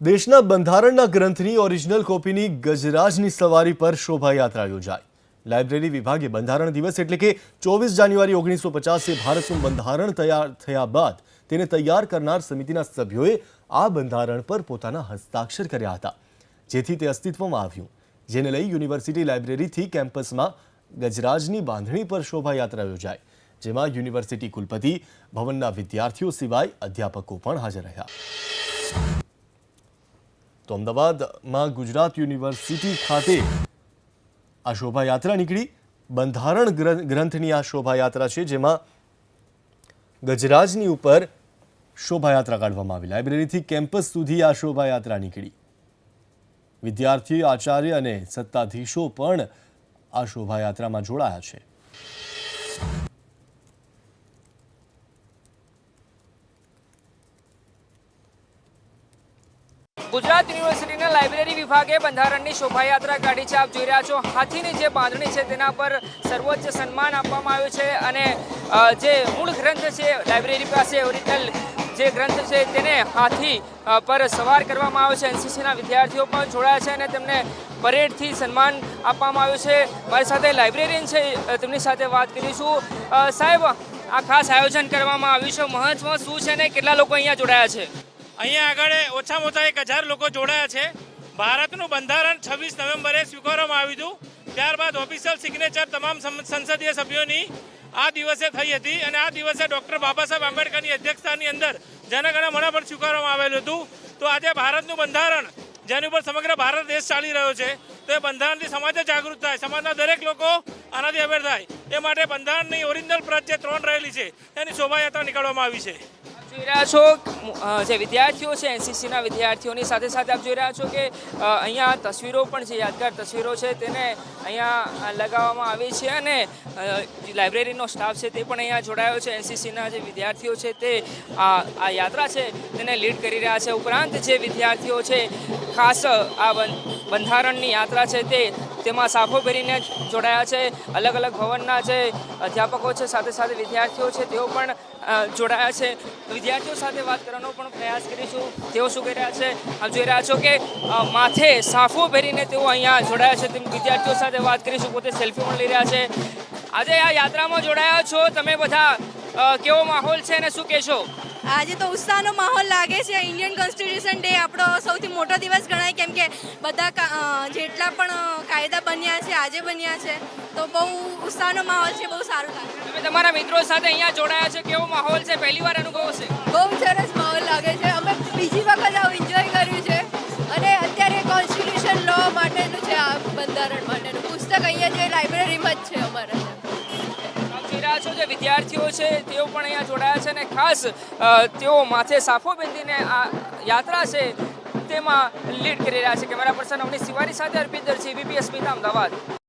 દેશના બંધારણના ગ્રંથની ઓરિજિનલ કોપીની ગજરાજની સવારી પર શોભાયાત્રા યોજાઈ। લાઇબ્રેરી વિભાગે બંધારણ દિવસ એટલે કે 24 જાન્યુઆરી 1950 ભારતનું બંધારણ તૈયાર થયા બાદ તેને તૈયાર કરનાર સમિતિના સભ્યોએ આ બંધારણ પર પોતાના હસ્તાક્ષર કર્યા હતા, જેથી તે અસ્તિત્વમાં આવ્યું, જેને લઈ યુનિવર્સિટી લાઇબ્રેરીથી કેમ્પસમાં ગજરાજની બાંધણી પર શોભાયાત્રા યોજાઈ, જેમાં યુનિવર્સિટી કુલપતિ, ભવનના વિદ્યાર્થીઓ સિવાય અધ્યાપકો પણ હાજર રહ્યા। તો અમદાવાદમાં ગુજરાત યુનિવર્સિટી ખાતે આ શોભાયાત્રા નીકળી। બંધારણ ગ્રંથની આ શોભાયાત્રા છે, જેમાં ગજરાજની ઉપર શોભાયાત્રા કાઢવામાં આવી। લાઇબ્રેરીથી કેમ્પસ સુધી આ શોભાયાત્રા નીકળી। વિદ્યાર્થીઓ, આચાર્ય અને સત્તાધીશો પણ આ શોભાયાત્રામાં જોડાયા છે। ગુજરાત યુનિવર્સિટીના લાઇબ્રેરી વિભાગે બંધારણની શોભાયાત્રા કાઢી છે। આપ જોઈ રહ્યા છો, હાથીની જે બાંધણી છે તેના પર સર્વોચ્ચ સન્માન આપવામાં આવ્યું છે અને જે મૂળ ગ્રંથ છે લાઇબ્રેરી પાસે ઓરિજિનલ જે ગ્રંથ છે તેને હાથી પર સવાર કરવામાં આવ્યો છે। એનસીસીના વિદ્યાર્થીઓ પણ જોડાયા છે અને તેમને પરેડથી સન્માન આપવામાં આવ્યું છે। મારી સાથે લાઇબ્રેરિયન છે, તેમની સાથે વાત કરીશું। સાહેબ, આ ખાસ આયોજન કરવામાં આવ્યું છે, મહત્વ શું છે અને કેટલા લોકો અહીંયા જોડાયા છે? અહીંયા આગળ ઓછામાં ઓછા 1000 લોકો જોડાયા છે। ભારતનું બંધારણ 26 નવેમ્બરે સ્વીકારવામાં આવ્યું હતું, ત્યારબાદ ઓફિશિયલ સિગ્નેચર તમામ સંસદીય સભ્યોની આ દિવસે થઈ હતી અને આ દિવસે ડૉક્ટર બાબા સાહેબ આંબેડકરની અધ્યક્ષતાની અંદર જનગણમન પણ સ્વીકારવામાં આવેલું હતું। તો આજે ભારતનું બંધારણ જેની ઉપર સમગ્ર ભારત દેશ ચાલી રહ્યો છે, તો એ બંધારણથી સમાજ જાગૃત થાય, સમાજના દરેક લોકો આનાથી અવેર થાય, એ માટે બંધારણની ઓરિજિનલ પ્રત જે 3 રહેલી છે એની શોભાયાત્રા નીકળવામાં આવી છે। જોઈ રહ્યા છો જે વિદ્યાર્થીઓ છે, એનસીસીના વિદ્યાર્થીઓની સાથે સાથે આપ જોઈ રહ્યા છો કે અહીંયા તસવીરો પણ છે, યાદગાર તસવીરો છે, તેને અહીંયા લગાવવામાં આવી છે અને લાઇબ્રેરીનો સ્ટાફ છે તે પણ અહીંયા જોડાયો છે। એનસીસીના જે વિદ્યાર્થીઓ છે તે આ યાત્રા છે તેને લીડ કરી રહ્યા છે। ઉપરાંત જે વિદ્યાર્થીઓ છે ખાસ આ બંધારણની યાત્રા છે તેમાં સાફો ભરીને જોડાયા છે। અલગ અલગ ભવનના જે અધ્યાપકો છે, સાથે સાથે વિદ્યાર્થીઓ છે, તેઓ પણ જોડાયા છે। વિદ્યાર્થીઓ સાથે વાત કરવાનો પણ પ્રયાસ કરીશું, તેઓ શું કરી રહ્યા છે? આપ જોઈ રહ્યા છો કે માથે સાફો ભરીને તેઓ અહીંયા જોડાયા છે। તેમ વિદ્યાર્થીઓ સાથે વાત કરીશું, પોતે સેલ્ફી પણ લઈ રહ્યા છે। આજે આ યાત્રામાં જોડાયા છો તમે બધા, કેવો માહોલ છે અને શું કહેશો? આજે તો ઉત્સાહનો માહોલ લાગે છે। ઇન્ડિયન કોન્સ્ટિટ્યુશન ડે આપણો સૌથી મોટો દિવસ ગણાય, કેમ કે બધા જેટલા પણ કાયદા બન્યા છે આજે બન્યા છે, તો બહુ ઉત્સાહનો માહોલ છે, બહુ સારું લાગે। તમે તમારા મિત્રો સાથે અહીંયા જોડાયા છે, કેવો માહોલ છે? પહેલી વાર અનુભવ છે? બહુ સરસ માહોલ લાગે છે। અમે બીજી વખત આવું એન્જોય કર્યું છે અને અત્યારે કોન્સ્ટિટ્યુશન લો માટેનું છે, આ બંધારણ માટેનું પુસ્તક અહીંયા જે લાઇબ્રેરીમાં જ છે અમારે। જે વિદ્યાર્થીઓ છે તેઓ પણ અહીંયા જોડાયા છે અને ખાસ તેઓ માથે સાફો બાંધીને આ યાત્રા છે તેમાં લીડ કરી રહ્યા છે। કેમેરા પર્સન અવનીશ તિવારી સાથે અર્પિત દરજી, ABP અસ્મિતા, અમદાવાદ।